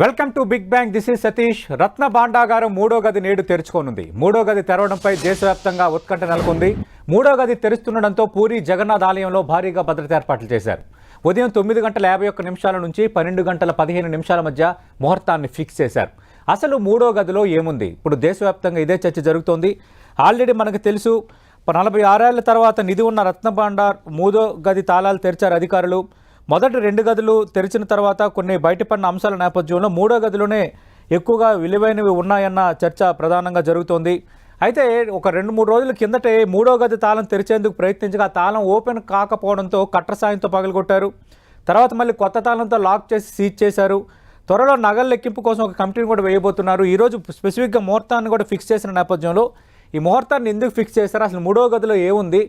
Welcome to big bang. This is Satish. రత్న భాండాగారం మూడో గది నేడు తెరుచుకోనుంది. మూడో గది తెరవడంపై దేశవ్యాప్తంగా ఉత్కంఠ నెలకొంది. మూడో గది తెరుస్తుండటంతో పూరి జగన్నాథ్ ఆలయంలో భారీగా భద్రతా ఏర్పాట్లు చేశారు. ఉదయం 9:51 నుంచి 12:15 మధ్య ముహూర్తాన్ని ఫిక్స్ చేశారు. అసలు మూడో గదిలో ఏముంది? ఇప్పుడు దేశవ్యాప్తంగా ఇదే చర్చ జరుగుతోంది. ఆల్రెడీ మనకు తెలుసు, 46 ఏళ్ల తర్వాత నిధి ఉన్న రత్న భాండార్ మూడో గది తాళాలు తెరిచారు అధికారులు. మొదటి 2 గదులు తెరిచిన తర్వాత కొన్ని బయటపడిన అంశాల నేపథ్యంలో మూడో గదిలోనే ఎక్కువగా విలువైనవి ఉన్నాయన్న చర్చ ప్రధానంగా జరుగుతోంది. అయితే ఒక 2-3 రోజుల కిందటే మూడో గది తాళం తెరిచేందుకు ప్రయత్నించగా తాళం ఓపెన్ కాకపోవడంతో కట్టర్ సాయంతో పగలగొట్టారు. తర్వాత మళ్ళీ కొత్త తాళంతో లాక్ చేసి సీజ్ చేశారు. త్వరలో నగల లెక్కింపు కోసం ఒక కమిటీని కూడా వేయబోతున్నారు. ఈరోజు స్పెసిఫిక్గా ముహూర్తాన్ని కూడా ఫిక్స్ చేసిన నేపథ్యంలో ఈ ముహూర్తాన్ని ఎందుకు ఫిక్స్ చేశారు, అసలు మూడో గదిలో ఏముంది,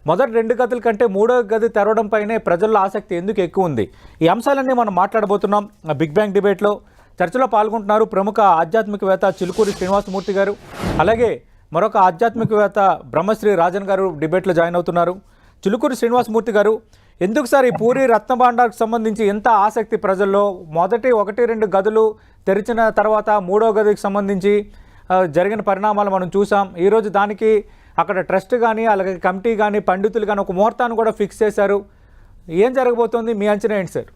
మొదటి 2 గదుల కంటే మూడో గది తెరవడంపైనే ప్రజల్లో ఆసక్తి ఎందుకు ఎక్కువ ఉంది, ఈ అంశాలన్నీ మనం మాట్లాడబోతున్నాం బిగ్ బ్యాంగ్ డిబేట్లో. చర్చలో పాల్గొంటున్నారు ప్రముఖ ఆధ్యాత్మికవేత్త చిలుకూరి శ్రీనివాసమూర్తి గారు, అలాగే మరొక ఆధ్యాత్మికవేత్త బ్రహ్మశ్రీ రాజన్ గారు డిబేట్లో జాయిన్ అవుతున్నారు. చిలుకూరి శ్రీనివాసమూర్తి గారు, ఎందుకు సార్ ఈ పూరి రత్న భాండార్కి సంబంధించి ఎంత ఆసక్తి ప్రజల్లో? మొదటి 1-2 గదులు తెరిచిన తర్వాత మూడో గదికి సంబంధించి జరిగిన పరిణామాలు మనం చూసాం. ఈరోజు దానికి అక్కడ ట్రస్ట్ కానీ అలాగే కమిటీ కానీ పండితులు కానీ ఒక ముహూర్తాన్ని కూడా ఫిక్స్ చేశారు. ఏం జరగబోతోంది, మీ అంచనా ఏంటి సార్?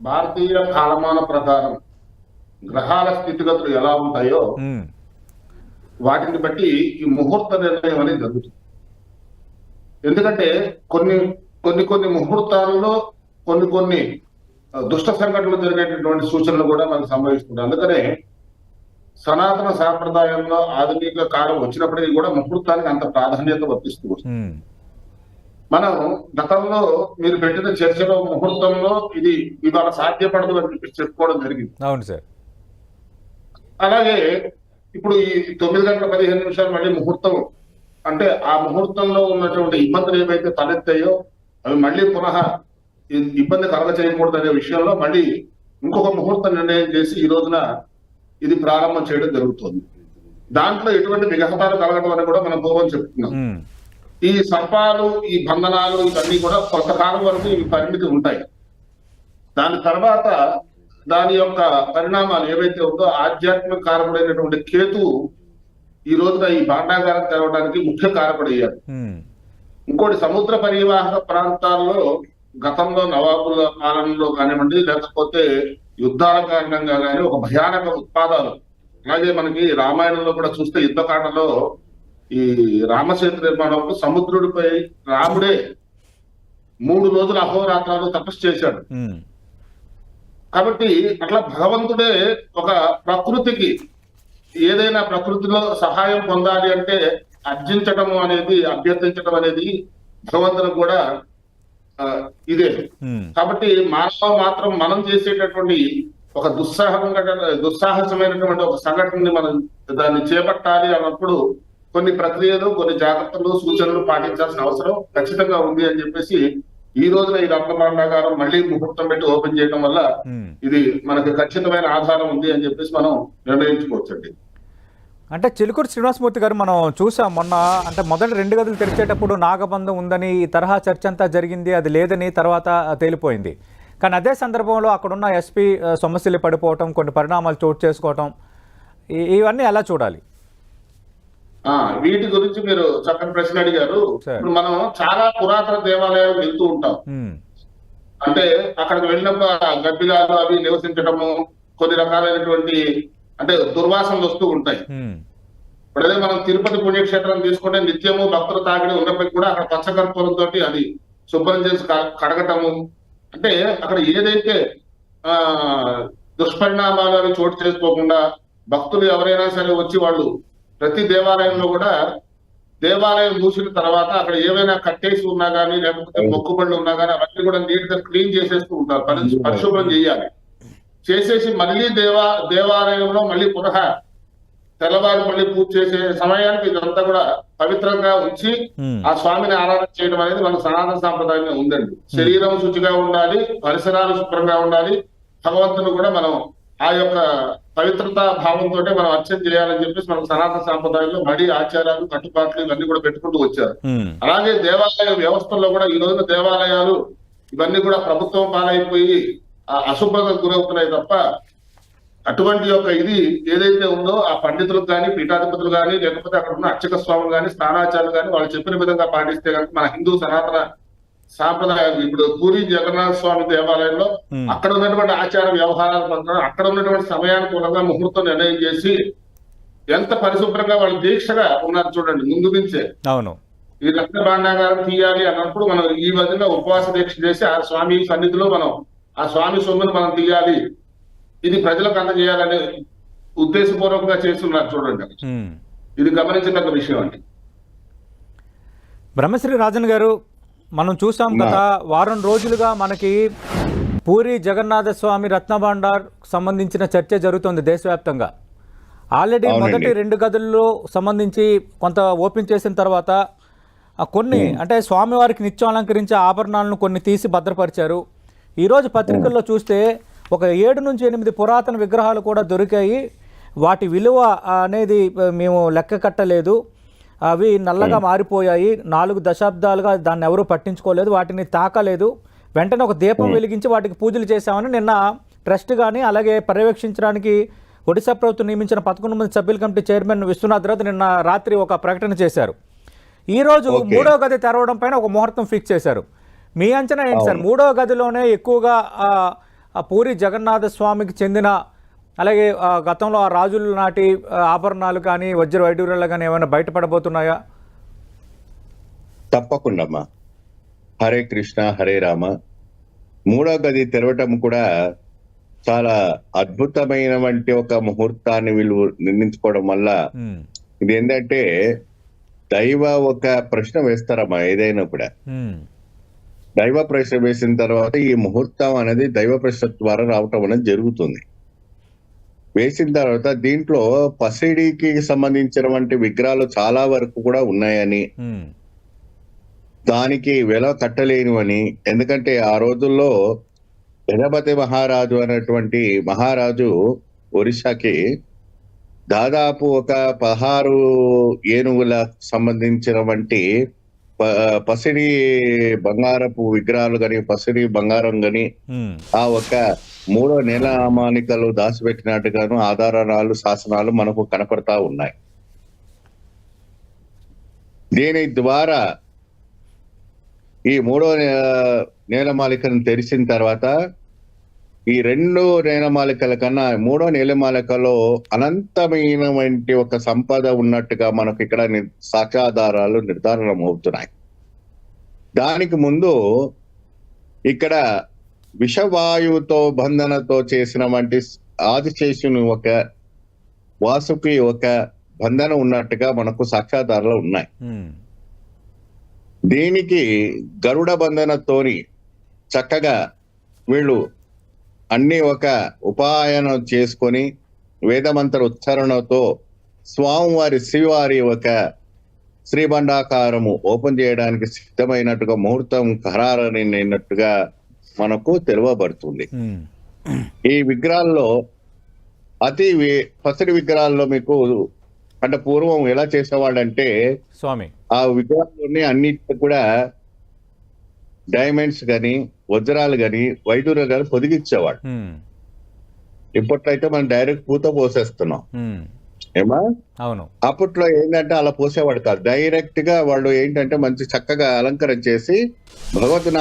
భారతీయ కాలమాన ప్రకారం గ్రహాల స్థితిగతులు ఎలా ఉంటాయో వాటిని బట్టి ఈ ముహూర్త నిర్ణయం అనేది జరుగుతుంది. ఎందుకంటే కొన్ని ముహూర్తాలలో కొన్ని దుష్ట సంఘటనలు జరిగేటటువంటి సూచనలు కూడా మనకు సంభవిస్తుంటాయి. అందుకనే సనాతన సాంప్రదాయంలో ఆధునిక కాలం వచ్చినప్పటికీ కూడా ముహూర్తానికి అంత ప్రాధాన్యత వర్తిస్తూ వస్తుంది. మనం గతంలో మీరు పెట్టిన చర్చలో ముహూర్తంలో ఇది ఇవాళ సాధ్యపడదు అని చెప్పి చెప్పుకోవడం జరిగింది. అవును సార్. అలాగే ఇప్పుడు ఈ 9:15 మళ్ళీ ముహూర్తం అంటే ఆ ముహూర్తంలో ఉన్నటువంటి ఇబ్బందులు ఏవైతే తలెత్తాయో అవి మళ్ళీ పునః ఇబ్బంది కలగ చేయకూడదు అనే విషయంలో మళ్ళీ ఇంకొక ముహూర్త నిర్ణయం చేసి ఈ రోజున ఇది ప్రారంభం చేయడం జరుగుతుంది. దాంట్లో ఎటువంటి విఘాతాలు కలగడం అని కూడా మనం పూర్వం చెప్తున్నాం. ఈ సర్పాలు, ఈ బంధనాలు ఇవన్నీ కూడా కొంతకాలం వరకు ఇవి పరిమితి ఉంటాయి. దాని తర్వాత దాని యొక్క పరిణామాలు ఏవైతే ఉందో ఆధ్యాత్మిక కారకుడైనటువంటి కేతువు ఈ రోజున ఈ భాండాగారం తెరవడానికి ముఖ్య కారకుడయ్యాడు. ఇంకోటి, సముద్ర పరివాహక ప్రాంతాల్లో గతంలో నవాబుల పాలనలో కానివ్వండి, లేకపోతే యుద్ధాల కారణంగా కానీ ఒక భయానక ఉత్పాదాలు, అలాగే మనకి రామాయణంలో కూడా చూస్తే యుద్ధకాండలో ఈ రామసేతు నిర్మాణంలో సముద్రుడిపై రాముడే 3 రోజులు అహోరాత్రాలు తపస్సు చేశాడు. కాబట్టి అట్లా భగవంతుడే ఒక ప్రకృతికి ఏదైనా ప్రకృతిలో సహాయం పొందాలి అంటే అర్జించడం అనేది, అభ్యర్థించడం అనేది భగవంతునికి కూడా ఇదే. కాబట్టి మాత్రం మనం చేసేటటువంటి ఒక దుస్సాహసమైనటువంటి ఒక సంఘటనని మనం దాన్ని చేపట్టాలి అన్నప్పుడు కొన్ని ప్రక్రియలు, కొన్ని జాగ్రత్తలు, సూచనలు పాటించాల్సిన అవసరం ఖచ్చితంగా ఉంది అని చెప్పేసి ఈ రోజున ఈ రత్న భాండాగారం మళ్ళీ ముహూర్తం పెట్టి ఓపెన్ చేయడం వల్ల ఇది మనకి ఖచ్చితమైన ఆధారం ఉంది అని చెప్పేసి మనం నిర్ణయించుకోవచ్చండి. అంటే చిలుకూరి శ్రీనివాసమూర్తి గారు, మనం చూసాం మొన్న, అంటే మొదటి 2 గదులు తెరిచేటప్పుడు నాగబంధం ఉందని ఈ తరహా చర్చ అంతా జరిగింది, అది లేదని తర్వాత తేలిపోయింది. కానీ అదే సందర్భంలో అక్కడున్న ఎస్పీ సమస్యలు పడిపోవటం, కొన్ని పరిణామాలు చోటు చేసుకోవటం, ఇవన్నీ ఎలా చూడాలి? వీటి గురించి మీరు చక్కని ప్రశ్న అడిగారు. ఇప్పుడు మనం చాలా పురాతన దేవాలయాలు వెళ్తూ ఉంటాం. అంటే అక్కడికి వెళ్ళినప్పుడు గబ్బిలాలు అవి నివసించడము, కొన్ని రకాలైనటువంటి అంటే దుర్వాసనలు వస్తూ ఉంటాయి. ఇప్పుడు అదే మనం తిరుపతి పుణ్యక్షేత్రం తీసుకుంటే నిత్యము భక్తులు తాగిడి ఉన్నప్పటికీ కూడా అక్కడ పచ్చకర్పూరంతో అది శుభ్రం చేసి కడగటము, అంటే అక్కడ ఏదైతే దుష్పరిణామాలు అవి చోటు చేసుకోకుండా భక్తులు ఎవరైనా సరే వచ్చి వాళ్ళు ప్రతి దేవాలయంలో కూడా దేవాలయం మూసిన తర్వాత అక్కడ ఏవైనా కట్టేసి ఉన్నా కానీ లేకపోతే మొక్కుబళ్ళు ఉన్నా కానీ అవన్నీ కూడా నీట్ గా క్లీన్ చేసేస్తూ ఉంటారు. పరిశుభ్రం చేయాలి. చేసేసి మళ్ళీ దేవాలయంలో మళ్ళీ పునః తెల్లవారు మళ్ళీ పూజ చేసే సమయానికి ఇదంతా కూడా పవిత్రంగా ఉంచి ఆ స్వామిని ఆరాధన చేయడం అనేది మన సనాతన సాంప్రదాయంగా ఉందండి. శరీరం శుచిగా ఉండాలి, పరిసరాలు శుభ్రంగా ఉండాలి, భగవంతుని కూడా మనం ఆ యొక్క పవిత్రతా భావంతో మనం అర్చన చేయాలని చెప్పేసి మన సనాతన సాంప్రదాయంలో మడి ఆచారాలు, కట్టుబాట్లు ఇవన్నీ కూడా పెట్టుకుంటూ వచ్చారు. అలాగే దేవాలయ వ్యవస్థల్లో కూడా ఈ రోజున దేవాలయాలు ఇవన్నీ కూడా ప్రభుత్వం పాలైపోయి అశుభ్రతకు గురవుతున్నాయి తప్ప అటువంటి యొక్క ఇది ఏదైతే ఉందో ఆ పండితులకు కానీ పీఠాధిపతులు కానీ లేకపోతే అక్కడ ఉన్న అర్చక స్వాములు కానీ స్థానాచారులు కానీ వాళ్ళు చెప్పిన విధంగా పాటిస్తే కనుక మన హిందూ సనాతన సాంప్రదాయం ఇప్పుడు పూరి జగన్నాథ స్వామి దేవాలయంలో అక్కడ ఉన్నటువంటి ఆచార వ్యవహారాల ప్రకారం అక్కడ ఉన్నటువంటి సమయానుకూలంగా ముహూర్తం నిర్ణయం చేసి ఎంత పరిశుభ్రంగా వాళ్ళు దీక్షగా ఉన్నారు చూడండి ముందు నుంచే. అవును, ఈ రత్న భాండాగారం తీయాలి అన్నప్పుడు మనం ఈ విధంగా ఉపవాస దీక్ష చేసి ఆ స్వామి సన్నిధిలో మనం ఆ స్వామి సొమ్మును మనం తీయాలి, ఇది ప్రజలకు అందజేయాలనే ఉద్దేశపూర్వకంగా చేస్తున్నారు చూడండి. ఇది గమనించదగ్గ విషయం అండి. బ్రహ్మశ్రీ రాజన్ గారు, మనం చూసాం గత వారం రోజులుగా మనకి పూరి జగన్నాథ స్వామి రత్నభాండార్ సంబంధించిన చర్చ జరుగుతుంది దేశవ్యాప్తంగా. ఆల్రెడీ మొదటి 2 గదుల్లో సంబంధించి కొంత ఓపెన్ చేసిన తర్వాత కొన్ని అంటే స్వామివారికి నిత్యం అలంకరించే ఆభరణాలను కొన్ని తీసి భద్రపరిచారు. ఈరోజు పత్రికల్లో చూస్తే ఒక 7 నుంచి 8 పురాతన విగ్రహాలు కూడా దొరికాయి. వాటి విలువ అనేది మేము లెక్క కట్టలేదు, అవి నల్లగా మారిపోయాయి, 4 దశాబ్దాలుగా దాన్ని ఎవరూ పట్టించుకోలేదు, వాటిని తాకలేదు, వెంటనే ఒక దీపం వెలిగించి వాటికి పూజలు చేశామని నిన్న ట్రస్ట్ కానీ అలాగే పర్యవేక్షించడానికి ఒడిశా ప్రభుత్వం నియమించిన 11 మంది సభ్యుల కమిటీ చైర్మన్ విశ్వనాథ్ రాథ్ నిన్న రాత్రి ఒక ప్రకటన చేశారు. ఈరోజు 3వ గది తెరవడం పైన ఒక ముహూర్తం ఫిక్స్ చేశారు. మీ అంచనా ఏంటి సార్? 3వ గదిలోనే ఎక్కువగా పూరి జగన్నాథ స్వామికి చెందిన అలాగే గతంలో ఆ రాజుల నాటి ఆభరణాలు కానీ వజ్ర వైడూర్యాలు కానీ ఏమైనా బయటపడబోతున్నాయా? తప్పకుండా అమ్మా. హరే కృష్ణ హరే రామ. 3వ గది తెరవటం కూడా చాలా అద్భుతమైనటువంటి ఒక ముహూర్తాన్ని వీళ్ళు నిర్ణయించుకోవడం వల్ల ఇది ఏంటంటే దైవ ఒక ప్రశ్న వేస్తారమ్మా. ఏదైనా కూడా దైవ ప్రశ్న వేసిన తర్వాత ఈ ముహూర్తం అనేది దైవ ప్రశ్న ద్వారా రావటం అనేది జరుగుతుంది. వేసిన తర్వాత దీంట్లో పసిడికి సంబంధించినటువంటి విగ్రహాలు చాలా వరకు కూడా ఉన్నాయని, దానికి వెల కట్టలేనివని, ఎందుకంటే ఆ రోజుల్లో గణపతి మహారాజు అనేటువంటి మహారాజు ఒరిస్సాకి దాదాపు ఒక 16 ఏనుగుల సంబంధించినటువంటి పసిడి బంగారపు విగ్రహాలు గాని పసిడి బంగారం గాని ఆ ఒక 3 నేలమాలికలు దాచిపెట్టినట్టుగాను ఆధారాలు శాసనాలు మనకు కనపడతా ఉన్నాయి. దీని ద్వారా ఈ 3వ నేలమాలికను తెరిచిన తర్వాత ఈ 2 నేలమాలికల కన్నా 3వ నేలమాలికలో అనంతమైనటువంటి ఒక సంపద ఉన్నట్టుగా మనకు ఇక్కడ సాక్ష్యాధారాలు నిర్ధారణ అవుతున్నాయి. దానికి ముందు ఇక్కడ విషవాయువుతో బంధనతో చేసిన వంటి ఆదిశేషుని ఒక వాసుకి ఒక బంధన ఉన్నట్టుగా మనకు సాక్ష్యాధారాలు ఉన్నాయి. దీనికి గరుడ బంధనతోని చక్కగా వీళ్ళు అన్ని ఒక ఉపాయనం చేసుకొని వేదమంత్ర ఉచ్చారణతో స్వామివారి శ్రీవారి ఒక శ్రీబండాకారము ఓపెన్ చేయడానికి సిద్ధమైనట్టుగా ముహూర్తం ఖరారైనట్టుగా మనకు తెలియబడుతుంది. ఈ విగ్రహాల్లో పసిడి విగ్రహాల్లో మీకు అంటే పూర్వం ఎలా చేసేవాడంటే స్వామి ఆ విగ్రహాల్లోని అన్నిటి కూడా డైమండ్స్ గాని వజ్రాలు గాని వైడూర్యాలు గాని పొదిగిచ్చేవాడు. ఇప్పట్లో అయితే మనం డైరెక్ట్ పూత పోసేస్తున్నాం ఏమా. అవును, అప్పట్లో ఏంటంటే అలా పోసేవాడు కాదు, డైరెక్ట్ గా వాళ్ళు ఏంటంటే మంచి చక్కగా అలంకరణ చేసి భగవద్ని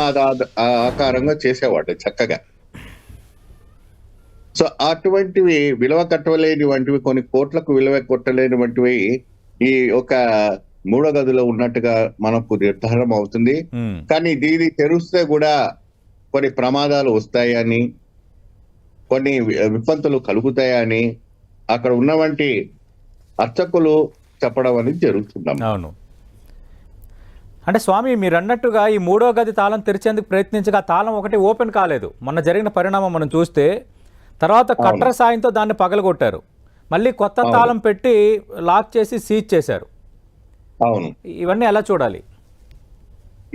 ఆకారంగా చేసేవాడు చక్కగా. సో అటువంటివి విలువ కట్టలేనివంటివి, కొన్ని కోట్లకు విలువ కొట్టలేనివంటివి ఈ ఒక 3వ గదిలో ఉన్నట్టుగా మనకు నిర్ధారణ అవుతుంది. కానీ దీన్ని తెరిస్తే కూడా కొన్ని ప్రమాదాలు వస్తాయని, కొన్ని విపత్తులు కలుగుతాయని అక్కడ ఉన్నవంటి అర్చకులు చెప్పడం అనేది జరుగుతుంది. అవును, అంటే స్వామి మీరు అన్నట్టుగా ఈ 3వ గది తాళం తెరిచేందుకు ప్రయత్నించగా తాళం ఒకటి ఓపెన్ కాలేదు. మొన్న జరిగిన పరిణామం మనం చూస్తే తర్వాత కట్టర్ సాయంతో దాన్ని పగలగొట్టారు, మళ్ళీ కొత్త తాళం పెట్టి లాక్ చేసి సీజ్ చేశారు. అవును, ఇవన్నీ ఎలా చూడాలి?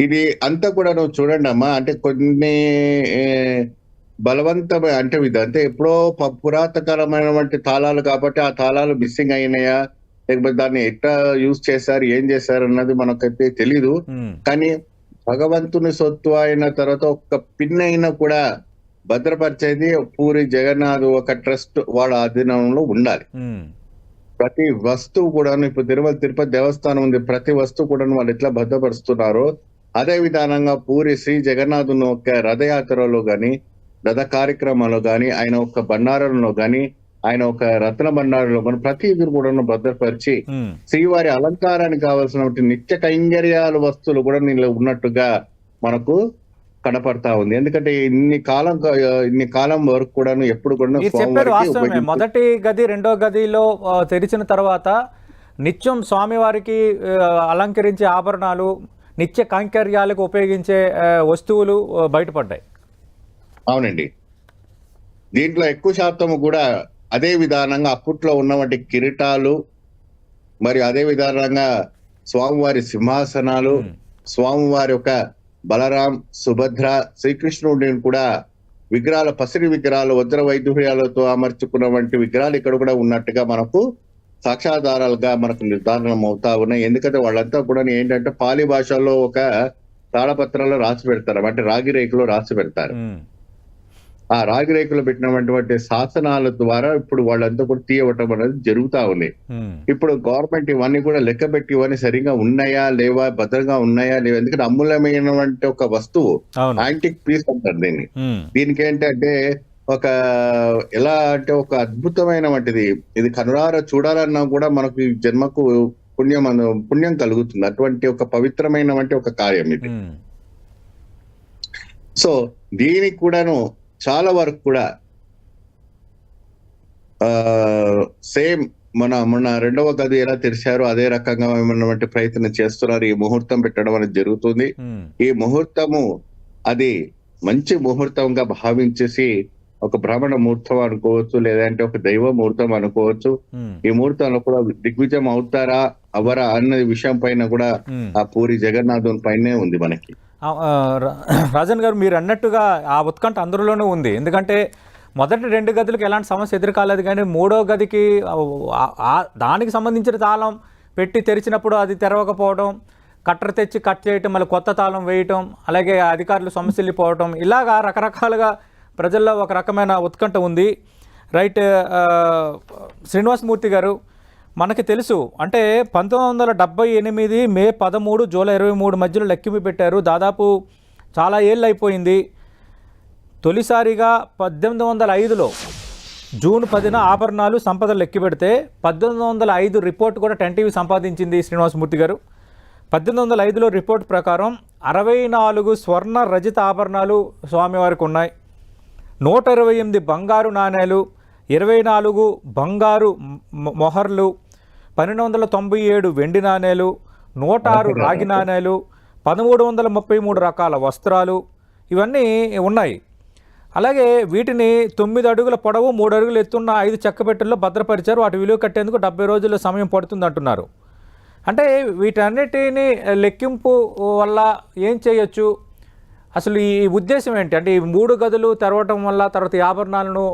ఇది అంతా కూడా నువ్వు చూడండి అమ్మా. అంటే కొన్ని బలవంతమైన అంటే ఇదంటే ఎప్పుడో పురాతనమైనటువంటి తాళాలు కాబట్టి ఆ తాళాలు మిస్సింగ్ అయినాయా లేకపోతే దాన్ని ఎట్లా యూజ్ చేశారు ఏం చేశారు అన్నది మనకైతే తెలీదు. కానీ భగవంతుని సొత్తు అయిన తర్వాత ఒక్క పిన్ అయినా కూడా భద్రపరిచేది పూరి జగన్నాథ్ ఒక ట్రస్ట్ వాళ్ళ ఆధీనంలో ఉండాలి. ప్రతి వస్తువు కూడా, ఇప్పుడు తిరుపతి దేవస్థానం ఉంది, ప్రతి వస్తువు కూడా వాళ్ళు ఎట్లా భద్రపరుస్తున్నారో అదే విధానంగా పూరి శ్రీ జగన్నాథుని ఒక రథయాత్రలో గాని, రథ కార్యక్రమంలో గాని, ఆయన ఒక బండారంలో గాని, ఆయన ఒక రత్న బండారంలో గాని ప్రతి ఇది కూడా భద్రపరిచి శ్రీవారి అలంకారానికి కావాల్సిన నిత్య కైంకర్యాల వస్తువులు కూడా నీళ్ళు ఉన్నట్టుగా మనకు కనపడతా ఉంది. ఎందుకంటే ఇన్ని కాలం వరకు కూడా ఎప్పుడు కూడా చెప్పారు వాస్తవమే. మొదటి గది రెండో గదిలో తెరిచిన తర్వాత నిత్యం స్వామివారికి అలంకరించే ఆభరణాలు, నిత్య కైంకర్యాలకు ఉపయోగించే వస్తువులు బయటపడ్డాయి. అవునండి. దీంట్లో ఎక్కువ శాతం కూడా అదే విధానంగా అప్పట్లో ఉన్నటువంటి కిరీటాలు, మరి అదే విధానంగా స్వామివారి సింహాసనాలు, స్వామివారి యొక్క బలరాం, సుభద్ర, శ్రీకృష్ణుడిని కూడా విగ్రహాలు, పసిరి విగ్రహాలు, వజ్ర వైఢూర్యాలతో అమర్చుకున్న వంటి విగ్రహాలు ఇక్కడ కూడా ఉన్నట్టుగా మనకు సాక్ష్యాధారాలుగా మనకు నిర్ధారణ అవుతా ఉన్నాయి. ఎందుకంటే వాళ్ళంతా కూడా ఏంటంటే పాలి భాషలో ఒక తాళపత్రాల్లో రాసి పెడతారు, అంటే రాగి రేకులో రాసి పెడతారు. ఆ రాగి రేకులు పెట్టినటువంటి శాసనాల ద్వారా ఇప్పుడు వాళ్ళంతా కూడా తీయవటం అనేది జరుగుతా ఉంది. ఇప్పుడు గవర్నమెంట్ ఇవన్నీ కూడా లెక్క పెట్టి ఇవన్నీ సరిగా ఉన్నాయా లేవా, భద్రంగా ఉన్నాయా లేవా, ఎందుకంటే అమూల్యమైనటువంటి ఒక వస్తువు, యాంటిక్ పీస్ అంటారు దీన్ని. దీనికి ఏంటంటే ఒక ఎలా అంటే ఒక అద్భుతమైన వంటిది, ఇది కనురార చూడాలన్నా కూడా మనకు ఈ జన్మకు పుణ్యం కలుగుతుంది. అటువంటి ఒక పవిత్రమైన ఒక కార్యం ఇది. సో దీనికి కూడాను చాలా వరకు కూడా సేమ్ మొన్న రెండవ గది ఎలా తెరిచారో అదే రకంగా ఏమన్నటువంటి ప్రయత్నం చేస్తున్నారు. ఈ ముహూర్తం పెట్టడం అనేది జరుగుతుంది. ఈ ముహూర్తము అది మంచి ముహూర్తంగా భావించేసి ఒక బ్రాహ్మణ ముహూర్తం అనుకోవచ్చు, లేదంటే ఒక దైవ ముహూర్తం అనుకోవచ్చు. ఈ ముహూర్తంలో కూడా దిగ్విజయం అవుతారా అవరా అన్న విషయం పైన కూడా ఆ పూరి జగన్నాథుని పైనే ఉంది మనకి. రాజన్ గారు, మీరు అన్నట్టుగా ఆ ఉత్కంఠ అందరిలోనూ ఉంది. ఎందుకంటే మొదటి రెండు గదులకు ఎలాంటి సమస్య ఎదురు కాలేదు, కానీ మూడో గదికి దానికి సంబంధించిన తాళం పెట్టి తెరిచినప్పుడు అది తెరవకపోవడం, కట్టర్ తెచ్చి కట్ చేయటం, మళ్ళీ కొత్త తాళం వేయటం, అలాగే అధికారులు సమస్యలిపోవటం, ఇలాగా రకరకాలుగా ప్రజల్లో ఒక రకమైన ఉత్కంఠ ఉంది. రైట్. శ్రీనివాసమూర్తి గారు, మనకి తెలుసు అంటే 1978 మే 13 జూలై 23 మధ్యలో లెక్కింపు పెట్టారు. దాదాపు చాలా ఏళ్ళు అయిపోయింది. తొలిసారిగా 1805లో జూన్ 10న ఆభరణాలు సంపదలు లెక్కి పెడితే 1805 రిపోర్ట్ కూడా 10 సంపాదించింది శ్రీనివాసమూర్తి గారు. 1805లో రిపోర్ట్ ప్రకారం 64 స్వర్ణ రజిత ఆభరణాలు స్వామివారికి ఉన్నాయి, 128 బంగారు నాణేలు, 24 బంగారు మొహర్లు, 1297 వెండి నాణేలు, 106 రాగి నాణేలు, 1333 రకాల వస్త్రాలు, ఇవన్నీ ఉన్నాయి. అలాగే వీటిని 9 అడుగుల పొడవు 3 అడుగులు ఎత్తున్న 5 చెక్కపెట్టెల్లో భద్రపరిచారు. వాటి విలువ కట్టేందుకు 70 రోజుల సమయం పడుతుంది అంటున్నారు. అంటే వీటన్నిటిని లెక్కింపు వల్ల ఏం చేయొచ్చు, అసలు ఈ ఉద్దేశం ఏంటి? అంటే ఈ 3 గదులు తెరవటం వల్ల తర్వాత ఈ ఆభరణాలను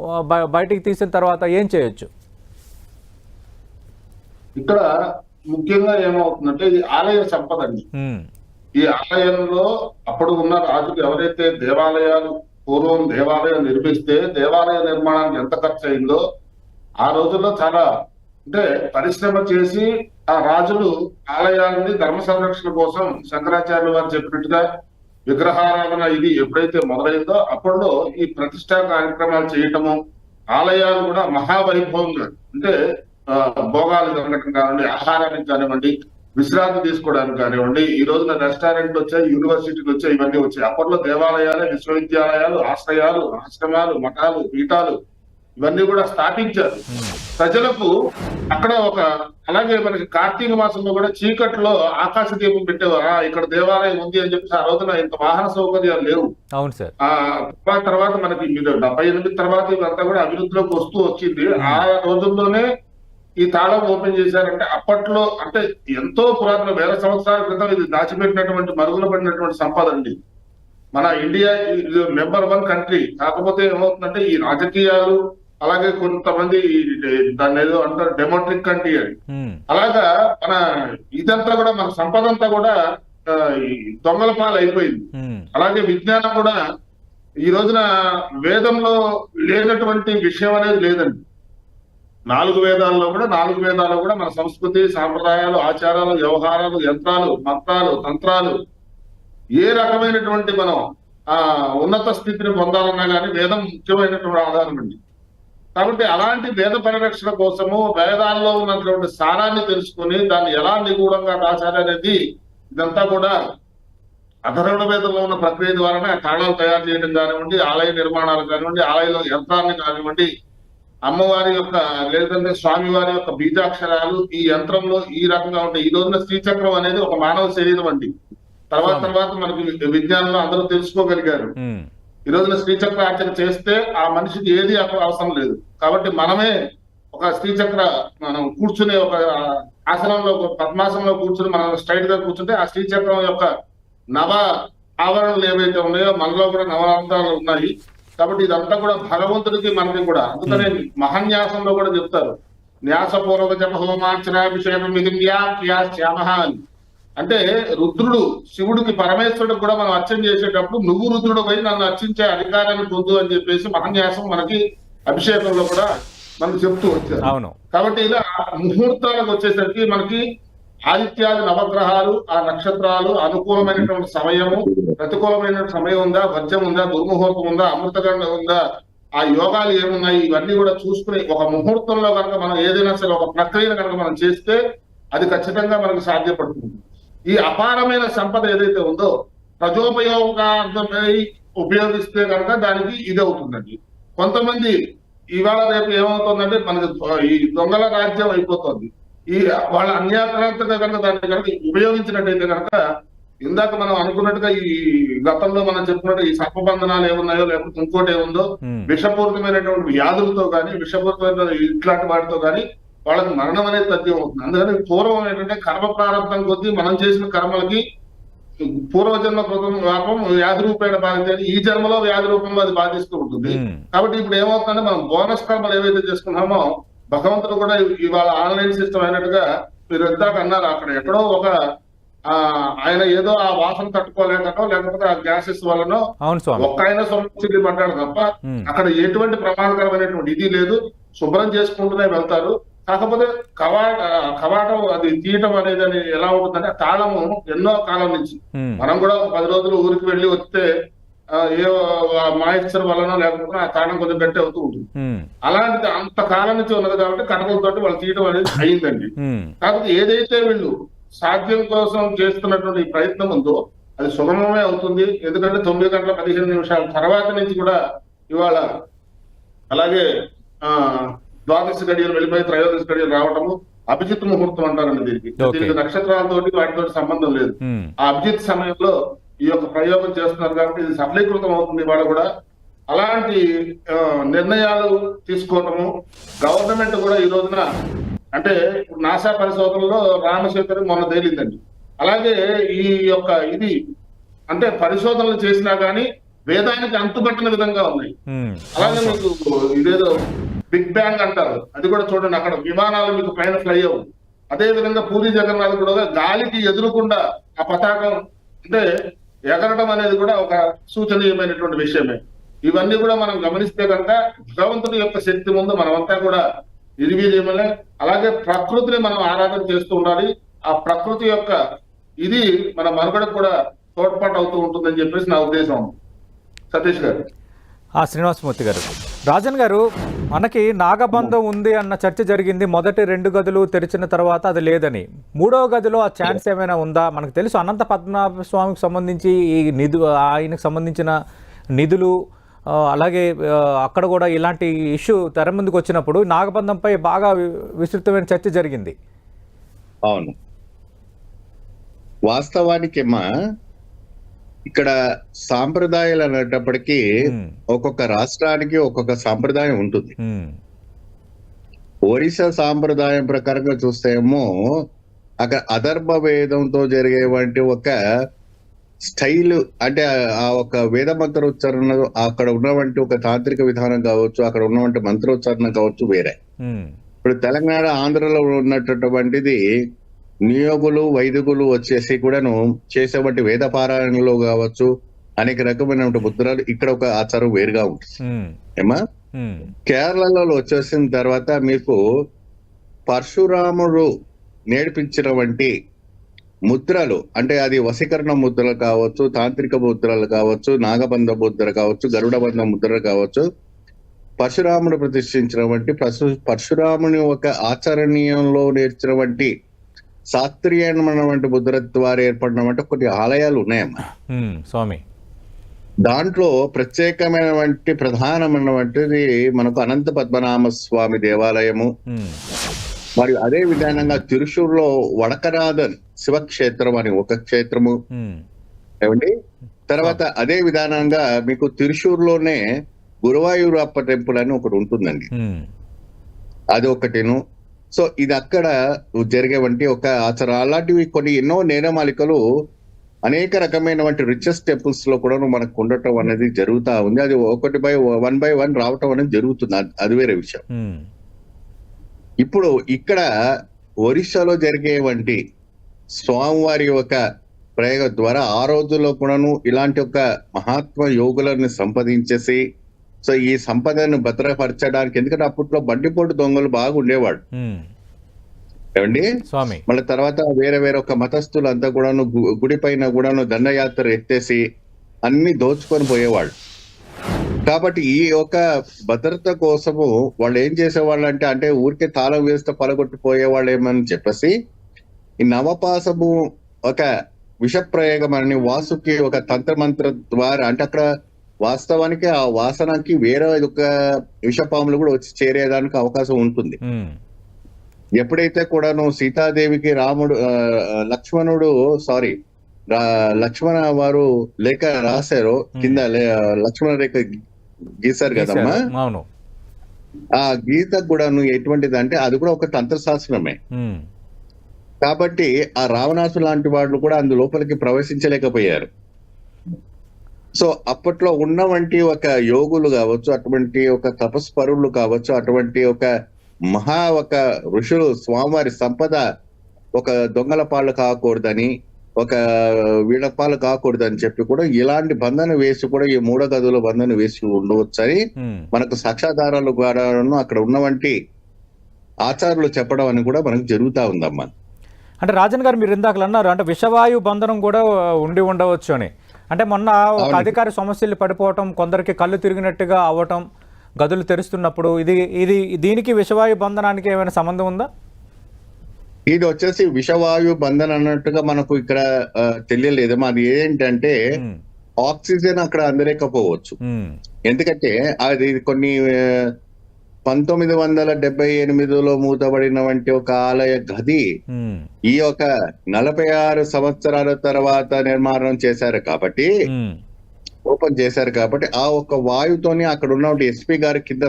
బయటికి తీసిన తర్వాత ఏం చేయొచ్చు? ఇక్కడ ముఖ్యంగా ఏమవుతుందంటే ఇది ఆలయ సంపద అండి. ఈ ఆలయంలో అప్పుడు ఉన్న రాజులు ఎవరైతే దేవాలయాలు పూర్వం దేవాలయం నిర్మిస్తే దేవాలయ నిర్మాణానికి ఎంత ఖర్చు అయిందో ఆ రోజుల్లో చాలా అంటే పరిశ్రమ చేసి ఆ రాజులు ఆలయాలని ధర్మ సంరక్షణ కోసం శంకరాచార్యులు వారు చెప్పినట్టుగా విగ్రహారాధన ఇది ఎప్పుడైతే మొదలైందో అప్పట్లో ఈ ప్రతిష్టా కార్యక్రమాలు చేయటము, ఆలయాలు కూడా మహావైభవంగా అంటే భోగాలు జరగటం కానివ్వండి, ఆహారానికి కానివ్వండి, విశ్రాంతి తీసుకోవడానికి కానివ్వండి, ఈ రోజున రెస్టారెంట్లు వచ్చాయి, యూనివర్సిటీలు వచ్చాయి, ఇవన్నీ వచ్చాయి. అప్పట్లో దేవాలయాలు, విశ్వవిద్యాలయాలు, ఆశ్రమాలు, మఠాలు, పీఠాలు ఇవన్నీ కూడా స్థాపించారు. ప్రజలకు అక్కడ అలాగే మనకి కార్తీక మాసంలో కూడా చీకట్లో ఆకాశ దీపం పెట్టేవారు. ఇక్కడ దేవాలయం ఉంది అని చెప్పి ఆ రోజున ఇంత వాహన సౌకర్యాలు లేవు. అవును సార్. తర్వాత మనకి 78 తర్వాత ఇదంతా కూడా అభివృద్ధిలోకి వచ్చింది. ఆ రోజుల్లోనే ఈ తాళం ఓపెన్ చేశారంటే అప్పట్లో అంటే ఎంతో పురాతన వేల సంవత్సరాల క్రితం ఇది దాచిపెట్టినటువంటి మరుగున పడినటువంటి సంపద అండి. మన ఇండియా నెంబర్ 1 కంట్రీ. కాకపోతే ఏమవుతుందంటే ఈ రాజకీయాలు అలాగే కొంతమంది దాన్ని ఏదో అంటారు డెమోక్రటిక్ కంట్రీ అని, అలాగా మన ఇదంతా కూడా మన సంపద అంతా కూడా ఆ, ఈ దొంగల పాలు అయిపోయింది. అలాగే విజ్ఞానం కూడా ఈ రోజున వేదంలో లేనటువంటి విషయం అనేది లేదండి. 4 వేదాల్లో కూడా మన సంస్కృతి, సాంప్రదాయాలు, ఆచారాలు, వ్యవహారాలు, యంత్రాలు, మంత్రాలు, తంత్రాలు, ఏ రకమైనటువంటి మనం ఆ ఉన్నత స్థితిని పొందాలన్నా కానీ వేదం ముఖ్యమైనటువంటి ఆధారం అండి. కాబట్టి అలాంటి వేద పరిరక్షణ కోసము వేదాల్లో ఉన్నటువంటి సారాన్ని తెలుసుకొని దాన్ని ఎలా నిగూఢంగా దాచాలి అనేది ఇదంతా కూడా అధర్వణ వేదంలో ఉన్న ప్రక్రియ ద్వారానే తాళాలు తయారు చేయడం కానివ్వండి, ఆలయ నిర్మాణాలు కానివ్వండి, ఆలయంలో యంత్రాన్ని కానివ్వండి, అమ్మవారి యొక్క లేదంటే స్వామివారి యొక్క బీజాక్షరాలు ఈ యంత్రంలో ఈ రకంగా ఉంటాయి. ఈ రోజున శ్రీచక్రం అనేది ఒక మానవ శరీరం అండి. తర్వాత మనకి విజ్ఞానంలో అందరూ తెలుసుకోగలిగారు. ఈ రోజున శ్రీచక్ర ఆర్చన చేస్తే ఆ మనిషికి ఏది అవసరం లేదు. కాబట్టి మనమే ఒక శ్రీచక్ర మనం కూర్చునే ఒక ఆసనంలో పద్మాసనంలో కూర్చుని మనం స్ట్రైట్ గా కూర్చుంటే ఆ శ్రీచక్రం యొక్క నవ ఆవరణలు ఏవైతే ఉన్నాయో మనలో కూడా నవరంధ్రాలు ఉన్నాయి. కాబట్టి ఇదంతా కూడా భగవంతుడికి మనకి కూడా, అందుకనే మహాన్యాసంలో కూడా చెప్తారు, న్యాసపూర్వక జప హోమార్చనాభిషేకం శ్యామ అని. అంటే రుద్రుడు శివుడికి పరమేశ్వరుడికి కూడా మనం అర్చన చేసేటప్పుడు నువ్వు రుద్రుడు పోయి నన్ను అర్చించే అధికారాన్ని పొందు అని చెప్పేసి మహాన్యాసం మనకి అభిషేకంలో కూడా మనకు చెప్తూ వచ్చారు. అవును. కాబట్టి ఇలా ముహూర్తాలకు వచ్చేసరికి మనకి ఆదిత్యాది నవగ్రహాలు, ఆ నక్షత్రాలు, అనుకూలమైనటువంటి సమయము, ప్రతికూలమైన సమయం ఉందా, వజ్రం ఉందా, దుర్ముహూర్తం ఉందా, అమృతగండం ఉందా, ఆ యోగాలు ఏమున్నాయి, ఇవన్నీ కూడా చూసుకుని ఒక ముహూర్తంలో కనుక మనం ఏదైనా సరే ఒక ప్రక్రియను కనుక మనం చేస్తే అది ఖచ్చితంగా మనకు సాధ్యపడుతుంది. ఈ అపారమైన సంపద ఏదైతే ఉందో ప్రజోపయోగార్థమై ఉపయోగిస్తే కనుక దానికి ఇది అవుతుందండి. కొంతమంది ఇవాళ రేపు ఏమవుతుందంటే మనకి ఈ దొంగల రాజ్యం అయిపోతుంది. ఈ వాళ్ళ అన్యాక్రాంతంగా కనుక దాన్ని కనుక ఉపయోగించినట్టయితే కనుక ఇందాక మనం అనుకున్నట్టుగా ఈ గతంలో మనం చెప్పినట్టు ఈ సర్పబంధనాలు ఏమున్నాయో లేకపోతే ఇంకోటి ఏముందో విషపూరితమైనటువంటి వ్యాధులతో కానీ విషపూరితమైన ఇట్లాంటి వాటితో కానీ వాళ్ళకి మరణం అనేది తథ్యం అవుతుంది. అందుకని పూర్వం ఏంటంటే కర్మ ప్రారంభం కొద్దీ మనం చేసిన కర్మలకి పూర్వజన్మ కృతం పాపం వ్యాధి రూపేణ బాధించేది, ఈ జన్మలో వ్యాధి రూపంలో అది బాధిస్తూ ఉంటుంది. కాబట్టి ఇప్పుడు ఏమవుతుందంటే మనం బోనస్ కర్మలు ఏవైతే చేసుకున్నామో భగవంతుడు కూడా ఇవాళ ఆన్లైన్ సిస్టమ్ అయినట్టుగా మీరు ఇందాక అన్నారు, అక్కడ ఎక్కడో ఒక ఆయన ఏదో ఆ వాసన తట్టుకోలేకనో లేకపోతే ఆ గ్యాసెస్ వల్లనో ఒక్క ఆయన సొమ్ము పడ్డాడు తప్ప అక్కడ ఎటువంటి ప్రమాదకరమైనటువంటి ఇది లేదు. శుభ్రం చేసుకుంటూనే వెళ్తారు. కాకపోతే కవాటం అది తీయటం అనేది అని ఎలా ఉంటుందంటే తాళము ఎన్నో కాలం నుంచి మనం కూడా 10 రోజులు ఊరికి వెళ్ళి వస్తే ఏ మాయిశ్చర్ వల్లనో లేకపోతే ఆ తాళం కొంచెం గట్టి అవుతూ ఉంటుంది. అలాంటిది అంత కాలం నుంచి ఉన్నది కాబట్టి కటకలతోటి వాళ్ళు తీయటం అనేది అయిందండి. కాకపోతే ఏదైతే వీళ్ళు సాధ్యం కోసం చేస్తున్నటువంటి ప్రయత్నం ఉందో అది సుగమమే అవుతుంది. ఎందుకంటే 9 గంటల 15 నిమిషాల తర్వాత నుంచి కూడా ఇవాళ అలాగే ద్వాదశి గడియలు వెళ్ళిపోయి త్రయోదశి గడియలు రావటము అభిజిత్ ముహూర్తం అంటారండి. దీనికి నక్షత్రాలతోటి వాటితో సంబంధం లేదు. ఆ అభిజిత్ సమయంలో ఈ యొక్క ప్రయోగం చేస్తున్నారు కాబట్టి ఇది సఫలీకృతం అవుతుంది. వాళ్ళు కూడా అలాంటి నిర్ణయాలు తీసుకోవటము గవర్నమెంట్ కూడా ఈ రోజున అంటే నాసా పరిశోధనలో రామశేఖర్ మొన్న తేలిందండి. అలాగే ఈ యొక్క ఇది అంటే పరిశోధనలు చేసినా గానీ వేదానికి అంతుపట్టిన విధంగా ఉన్నాయి. అలాగే మీకు ఇదేదో బిగ్ బ్యాంగ్ అంటారు, అది కూడా చూడండి, అక్కడ విమానాలు మీకు పైన ఫ్లై అవ్వు. అదే విధంగా పూరి జగన్నాథ్ కూడా గాలికి ఎదురుకుండా ఆ పతాకం అంటే ఎగరడం అనేది కూడా ఒక సూచనీయమైనటువంటి విషయమే. ఇవన్నీ కూడా మనం గమనిస్తే కనుక భగవంతుడి యొక్క శక్తి ముందు మనమంతా కూడా నిర్వీర్యమలే. అలాగే ప్రకృతిని మనం ఆరాధన చేస్తూ ఉండాలి. ఆ ప్రకృతి యొక్క ఇది మన మనుగడకు కూడా తోడ్పాటు అవుతూ ఉంటుందని చెప్పేసి నా ఉద్దేశం. సతీష్ గారు. శ్రీనివాసమూర్తి గారు, రాజన్ గారు, మనకి నాగబంధం ఉంది అన్న చర్చ జరిగింది. మొదటి 2 గదులు తెరిచిన తర్వాత అది లేదని, 3వ గదిలో ఆ ఛాన్స్ ఏమైనా ఉందా? మనకు తెలుసు అనంత పద్మనాభ స్వామికి సంబంధించి ఈ ఆయనకు సంబంధించిన నిధులు, అలాగే అక్కడ కూడా ఇలాంటి ఇష్యూ తెర ముందుకు వచ్చినప్పుడు నాగబంధంపై బాగా విస్తృతమైన చర్చ జరిగింది. అవును, వాస్తవానికి ఇక్కడ సాంప్రదాయాలు అనేటప్పటికీ ఒక్కొక్క రాష్ట్రానికి ఒక్కొక్క సాంప్రదాయం ఉంటుంది. ఒరిస్సా సాంప్రదాయం ప్రకారంగా చూస్తేమో అక్కడ అధర్మ వేదంతో జరిగేటువంటి ఒక స్టైల్, అంటే ఆ ఒక వేద మంత్రోచ్చారణ, అక్కడ ఉన్నటువంటి ఒక తాంత్రిక విధానం కావచ్చు, అక్కడ ఉన్నటువంటి మంత్రోచ్చారణ కావచ్చు వేరే. ఇప్పుడు తెలంగాణ ఆంధ్రలో ఉన్నటువంటిది నియోగులు వైదికులు వచ్చేసి కూడాను చేసేటువంటి వేద పారాయణలో కావచ్చు, అనేక రకమైన ముద్రలు ఇక్కడ ఒక ఆచారం వేరుగా ఉంటుంది ఏమా. కేరళలో వచ్చేసిన తర్వాత మీకు పరశురాముడు నేర్పించిన వంటి ముద్రలు, అంటే అది వశీకరణ ముద్రలు కావచ్చు, తాంత్రిక ముద్రలు కావచ్చు, నాగబంధ ముద్ర కావచ్చు, గరుడబంధ ముద్రలు కావచ్చు, పరశురాముడు ప్రతిష్ఠించినటువంటి పరశురాముని ఒక ఆచరణీయంలో నేర్చినటువంటి శాస్త్రీయమైనటువంటి ముద్ర ద్వారా ఏర్పడినటువంటి కొన్ని ఆలయాలు ఉన్నాయమ్మా స్వామి. దాంట్లో ప్రత్యేకమైనటువంటి ప్రధానమైనటువంటిది మనకు అనంత పద్మనాభ స్వామి దేవాలయము, మరియు అదే విధానంగా తిరుషూరులో వడకరాధన్ శివక్షేత్రం అని ఒక క్షేత్రము ఏమండి. తర్వాత అదే విధానంగా మీకు తిరుషూరులోనే గురువాయూరప్ప టెంపుల్ అని ఒకటి ఉంటుందండి, అది ఒకటిను. సో ఇది అక్కడ జరిగేవంటి ఒక ఆచారం. అలాంటివి కొన్ని ఎన్నో నేరమాలికలు అనేక రకమైనటువంటి రిచెస్ట్ టెంపుల్స్ లో కూడా మనకు ఉండటం అనేది జరుగుతా ఉంది. అది వన్ బై వన్ రావటం అనేది జరుగుతుంది, అది వేరే విషయం. ఇప్పుడు ఇక్కడ ఒరిస్సాలో జరిగేవంటి స్వామివారి ఒక ప్రయోగం ద్వారా ఆ రోజుల్లో కూడాను ఇలాంటి ఒక మహాత్మ యోగులను సంపాదించేసి, సో ఈ సంపదను భద్రపరచడానికి, ఎందుకంటే అప్పట్లో బండిపోటు దొంగలు బాగా ఉండేవాడు ఏమండి స్వామి. మళ్ళీ తర్వాత వేరే వేరే ఒక మతస్థులు అంతా కూడాను గుడి పైన కూడాను దండయాత్ర ఎత్తేసి అన్ని దోచుకొని పోయేవాళ్ళు. కాబట్టి ఈ యొక్క భద్రత కోసము వాళ్ళు ఏం చేసేవాళ్ళు అంటే ఊరికే తాళం వేస్తే పలగొట్టిపోయేవాళ్ళు ఏమని చెప్పేసి ఈ నవపాసము ఒక విషప్రయోగం అని వాసుకి ఒక తంత్రమంత్ర ద్వారా, అంటే అక్కడ వాస్తవానికి ఆ వాసనకి వేరే ఒక విషపాములు కూడా వచ్చి చేరేదానికి అవకాశం ఉంటుంది. ఎప్పుడైతే కూడాను సీతాదేవికి లక్ష్మణ వారు లేఖ రాశారో, కింద లక్ష్మణ రేఖ గీశారు కదమ్మా, ఆ గీత కూడాను ఎటువంటిది అంటే అది కూడా ఒక తంత్రశాస్త్రమే. కాబట్టి ఆ రావణాసు లాంటి వాళ్ళు కూడా అందు లోపలికి ప్రవేశించలేకపోయారు. సో అప్పట్లో ఉన్నవంటి ఒక యోగులు కావచ్చు, అటువంటి ఒక తపస్పరులు కావచ్చు, అటువంటి ఒక ఒక ఋషులు స్వామివారి సంపద ఒక దొంగల పాలు కాకూడదని, ఒక వీళ్ళ పాలు కాకూడదని చెప్పి కూడా ఇలాంటి బంధన వేసి కూడా ఈ 3 గదుల బంధన వేసి ఉండవచ్చని మనకు సాక్ష్యాధారాలు ద్వారా అక్కడ ఉన్నవంటి ఆచారాలు చెప్పడం అని కూడా మనకు జరుగుతా ఉందమ్మా. అంటే రాజన్ గారు మీరు ఇందాక అన్నారు అంటే విషవాయు బంధనం కూడా ఉండి ఉండవచ్చు అని. అంటే మొన్న ఒక అధికారి సమస్యలు పడిపోవటం, కొందరికి కళ్ళు తిరిగినట్టుగా అవ్వటం గదులు తెరుస్తున్నప్పుడు, ఇది దీనికి విషవాయు బంధనానికి ఏమైనా సంబంధం ఉందా? ఇది వచ్చేసి విషవాయు బంధన అన్నట్టుగా మనకు ఇక్కడ తెలియలేదు. అది ఏంటంటే ఆక్సిజన్ అక్కడ అందలేకపోవచ్చు. ఎందుకంటే అది కొన్ని 1978లో మూతబడినటువంటి ఒక ఆలయ గది ఈ యొక్క 46 సంవత్సరాల తర్వాత నిర్మాణం చేశారు కాబట్టి, ఓపెన్ చేశారు కాబట్టి ఆ ఒక్క వాయుతోనే అక్కడ ఉన్న ఎస్పీ గారి కింద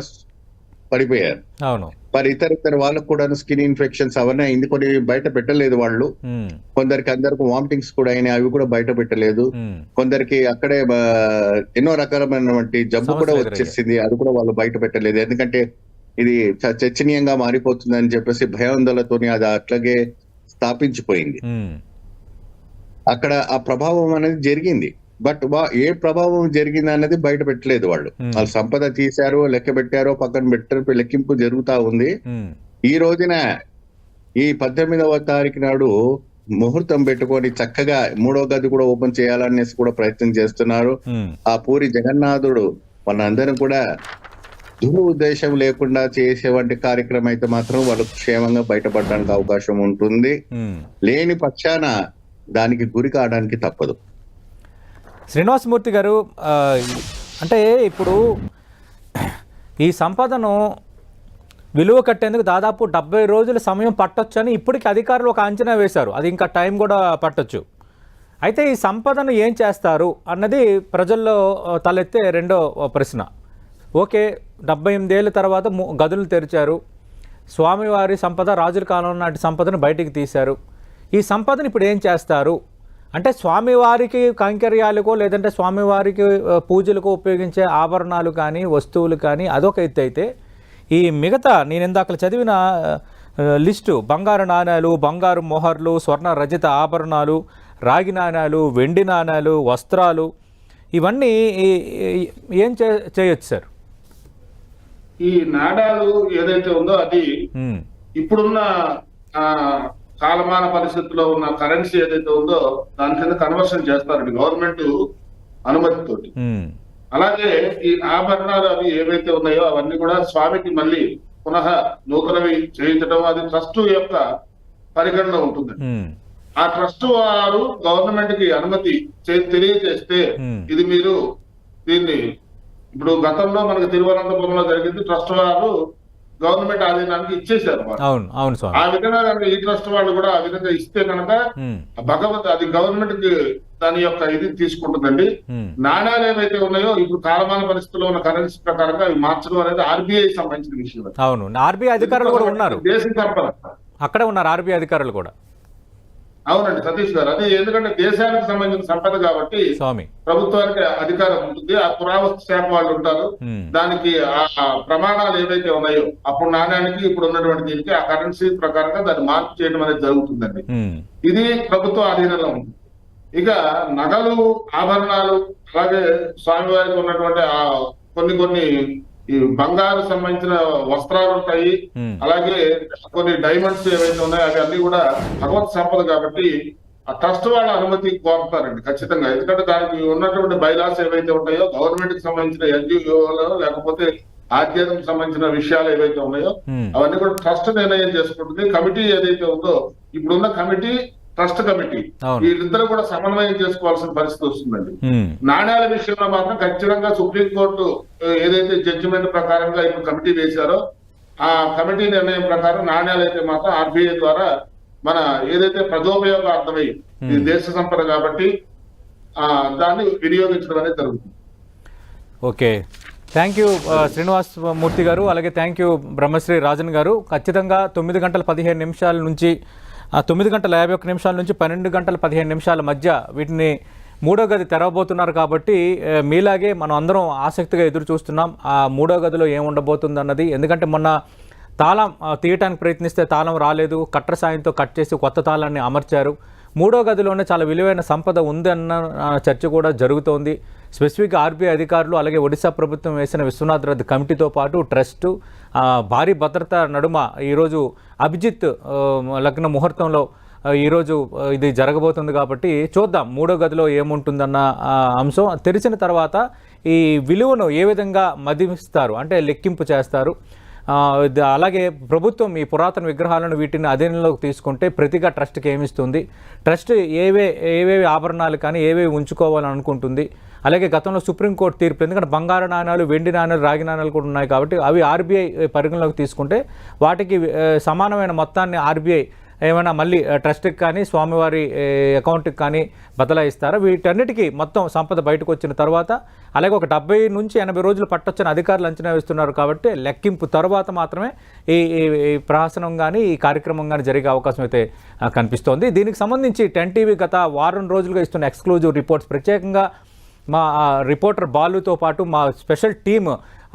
పడిపోయారు. అవును. మరి ఇతర వాళ్ళకు కూడా స్కిన్ ఇన్ఫెక్షన్స్ అవన్నీ అయింది. కొన్ని బయట పెట్టలేదు వాళ్ళు. అందరికి వామిటింగ్స్ కూడా అయినాయి, అవి కూడా బయట పెట్టలేదు. కొందరికి అక్కడే ఎన్నో రకాలమైనటువంటి జబ్బు కూడా వచ్చేసింది, అది కూడా వాళ్ళు బయట పెట్టలేదు. ఎందుకంటే ఇది చర్చనీయంగా మారిపోతుంది అని చెప్పేసి భయాందోళనతోని అది అట్లాగే స్థాపించిపోయింది. అక్కడ ఆ ప్రభావం అనేది జరిగింది. బట్ ఏ ప్రభావం జరిగింది అన్నది బయట పెట్టలేదు వాళ్ళు. సంపద తీశారు, లెక్క పెట్టారో, పక్కన పెట్టారు, లెక్కింపు జరుగుతా ఉంది. ఈ రోజున ఈ 18వ తారీఖు నాడు ముహూర్తం పెట్టుకొని చక్కగా 3వ గది కూడా ఓపెన్ చేయాలనేసి కూడా ప్రయత్నం చేస్తున్నారు. ఆ పూరి జగన్నాథుడు మనందరం కూడా ఉద్దేశం లేకుండా చేసేవంటి కార్యక్రమం అయితే మాత్రం వాళ్ళు క్షేమంగా బయటపడడానికి అవకాశం ఉంటుంది. లేని పక్షాన దానికి గురి కావడానికి తప్పదు. శ్రీనివాసమూర్తి గారు, అంటే ఇప్పుడు ఈ సంపదను విలువ కట్టేందుకు దాదాపు 70 రోజుల సమయం పట్టొచ్చు అని ఇప్పటికి అధికారులు ఒక అంచనా వేశారు. అది ఇంకా టైం కూడా పట్టొచ్చు. అయితే ఈ సంపదను ఏం చేస్తారు అన్నది ప్రజల్లో తలెత్తే రెండో ప్రశ్న. ఓకే, 78 ఏళ్ళ తర్వాత గదులు తెరిచారు, స్వామివారి సంపద రాజుల కాలం నాటి సంపదను బయటికి తీశారు. ఈ సంపదను ఇప్పుడు ఏం చేస్తారు అంటే స్వామివారికి కైంకర్యాలకో లేదంటే స్వామివారికి పూజలకు ఉపయోగించే ఆభరణాలు కానీ వస్తువులు కానీ అదొక ఎత్తు అయితే, ఈ మిగతా నేను ఇందాక చదివిన లిస్టు బంగారు నాణేలు, బంగారు మొహర్లు, స్వర్ణ రజిత ఆభరణాలు, రాగి నాణేలు, వెండి నాణేలు, వస్త్రాలు, ఇవన్నీ ఏం చేయొచ్చు సార్? ఈ నాణాలు ఏదైతే ఉందో అది ఇప్పుడున్న కాలమాన పరిస్థితుల్లో ఉన్న కరెన్సీ ఏదైతే ఉందో దాని కింద కన్వర్షన్ చేస్తారండి గవర్నమెంట్ అనుమతితోటి. అలాగే ఈ ఆభరణాలు అవి ఏవైతే ఉన్నాయో అవన్నీ కూడా స్వామికి మళ్ళీ పునః నూతనవి చేయించడం అది ట్రస్ట్ యొక్క పరిగణన ఉంటుంది. ఆ ట్రస్ట్ వారు గవర్నమెంట్ కి అనుమతి తెలియజేస్తే ఇది మీరు దీన్ని ఇప్పుడు గతంలో మనకు తిరువనంతపురంలో జరిగింది, ట్రస్ట్ వారు గవర్నమెంట్ ఆధీనానికి ఇచ్చేసారు. ఆ విధంగా కనుక ఈ ట్రస్ట్ వాళ్ళు కూడా ఆ విధంగా ఇస్తే కనుక అది గవర్నమెంట్ కి దాని యొక్క ఇది తీసుకుంటుందండి. నాణ్యాలు ఏవైతే ఉన్నాయో ఇప్పుడు కాలమాన పరిస్థితుల్లో ఉన్న కరెన్సీ ప్రకారంగా అవి మార్చడం అనేది ఆర్బీఐ సంబంధించిన విషయం. అవును, ఆర్బీఐ అధికారులు కూడా ఉన్నారు, దేశం తరపున అక్కడే ఉన్నారు ఆర్బీఐ అధికారులు కూడా. అవునండి సతీష్ గారు, అది ఎందుకంటే దేశానికి సంబంధించిన సంపద కాబట్టి ప్రభుత్వానికి అధికారం ఉంటుంది. ఆ పురావస్తు శాఖ వాళ్ళు ఉంటారు, దానికి ఆ ప్రమాణాలు ఏవైతే ఉన్నాయో అప్పుడు నాణ్యానికి ఇప్పుడు ఉన్నటువంటి దీనికి ఆ కరెన్సీ ప్రకారంగా దాన్ని మార్పు చేయడం అనేది జరుగుతుందండి. ఇది ప్రభుత్వ అధీనంలో ఉంది. ఇక నగలు, ఆభరణాలు, అలాగే స్వామివారికి ఉన్నటువంటి ఆ కొన్ని ఈ బంగారు సంబంధించిన వస్త్రాలు ఉంటాయి, అలాగే కొన్ని డైమండ్స్ ఏవైతే ఉన్నాయో అవి అన్ని కూడా భగవత్ సంపద కాబట్టి ఆ ట్రస్ట్ వాళ్ళ అనుమతి కోరుతారండి ఖచ్చితంగా. ఎందుకంటే దానికి ఉన్నటువంటి బైలాస్ ఏవైతే ఉంటాయో గవర్నమెంట్ కి సంబంధించిన ఎన్జిఓలో లేకపోతే ఆధ్యాత్మిక సంబంధించిన విషయాలు ఏవైతే ఉన్నాయో అవన్నీ కూడా ట్రస్ట్ నిర్ణయం చేసుకుంటుంది. కమిటీ ఏదైతే ఉందో ఇప్పుడున్న కమిటీ ట్రస్ట్ కమిటీ వీళ్ళిద్దరూ కూడా సమన్వయం చేసుకోవాల్సిన పరిస్థితి వస్తుందండి. నాణ్యాల విషయంలో మాత్రం ఖచ్చితంగా సుప్రీంకోర్టు ఏదైతే జడ్జిమెంట్ ప్రకారంగా ఇప్పుడు కమిటీ వేశారో ఆ కమిటీ నిర్ణయం ప్రకారం నాణ్యాలు అయితే మాత్రం ఆర్బీఐ ద్వారా మన ఏదైతే ప్రజోపయోగార్థమై ఇది దేశ సంపద కాబట్టి దాన్ని వినియోగించడం అనేది జరుగుతుంది. ఓకే, థ్యాంక్ యూ శ్రీనివాస్ మూర్తి గారు, అలాగే థ్యాంక్ యూ బ్రహ్మశ్రీ రాజన్ గారు. ఖచ్చితంగా 9:15 నుంచి 9:51 నుంచి 12:15 మధ్య వీటిని మూడో గది తెరవబోతున్నారు కాబట్టి మీలాగే మనం అందరం ఆసక్తిగా ఎదురు చూస్తున్నాం ఆ మూడో గదిలో ఏముండబోతుంది అన్నది. ఎందుకంటే మొన్న తాళం తీయటానికి ప్రయత్నిస్తే తాళం రాలేదు, కట్టర్ సాయంతో కట్ చేసి కొత్త తాళాన్ని అమర్చారు. మూడో గదిలోనే చాలా విలువైన సంపద ఉందన్న చర్చ కూడా జరుగుతోంది. స్పెసిఫిక్గా ఆర్బీఐ అధికారులు అలాగే ఒడిశా ప్రభుత్వం వేసిన విశ్వనాథ్ రథ్ కమిటీతో పాటు ట్రస్టు భారీ భద్రత నడుమ ఈరోజు అభిజిత్ లగ్న ముహూర్తంలో ఈరోజు ఇది జరగబోతుంది కాబట్టి చూద్దాం మూడో గదిలో ఏముంటుందన్న అంశం తెరిచిన తర్వాత ఈ విలువను ఏ విధంగా మదిస్తారు అంటే లెక్కింపు చేస్తారు. అలాగే ప్రభుత్వం ఈ పురాతన విగ్రహాలను వీటిని అధీనంలోకి తీసుకుంటే ప్రతిగా ట్రస్ట్కి ఏమిస్తుంది, ట్రస్ట్ ఏవేవి ఆభరణాలు కానీ ఏవేవి ఉంచుకోవాలని అనుకుంటుంది. అలాగే గతంలో సుప్రీంకోర్టు తీర్పు, ఎందుకంటే బంగారు నాణ్యాలు, వెండి నాణ్యాలు, రాగి నాణ్యాలు కూడా ఉన్నాయి కాబట్టి అవి ఆర్బీఐ పరిగణలోకి తీసుకుంటే వాటికి సమానమైన మొత్తాన్ని ఆర్బీఐ ఏమైనా మళ్ళీ ట్రస్ట్కి కానీ స్వామివారి అకౌంట్కి కానీ బదలాయిస్తారా? వీటన్నిటికీ మొత్తం సంపద బయటకు వచ్చిన తర్వాత అలాగే ఒక 70 నుంచి 80 రోజులు పట్టొచ్చని అధికారులు అంచనా వేస్తున్నారు కాబట్టి లెక్కింపు తర్వాత మాత్రమే ఈ ప్రహసనం కానీ ఈ కార్యక్రమం కానీ జరిగే అవకాశం అయితే కనిపిస్తోంది. దీనికి సంబంధించి 10 టీవీ గత వారం రోజులుగా ఇస్తున్న ఎక్స్క్లూజివ్ రిపోర్ట్స్, ప్రత్యేకంగా మా రిపోర్టర్ బాలుతో పాటు మా స్పెషల్ టీమ్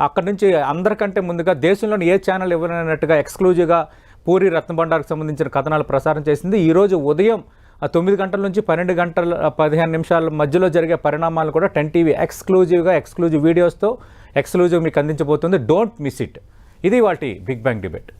అక్కడి నుంచి అందరికంటే ముందుగా దేశంలోని ఏ ఛానల్ ఇవ్వనట్టుగా ఎక్స్క్లూజివ్గా పూరి రత్నభండార్కి సంబంధించిన కథనాలు ప్రసారం చేసింది. ఈరోజు ఉదయం 9 గంటల నుంచి 12:15 మధ్యలో జరిగే పరిణామాలు కూడా 10 టీవీ ఎక్స్క్లూజివ్ వీడియోస్తో ఎక్స్క్లూజివ్ మీకు అందించబోతుంది. Don't miss it. ఇది వాటి బిగ్ బ్యాంగ్ డిబేట్.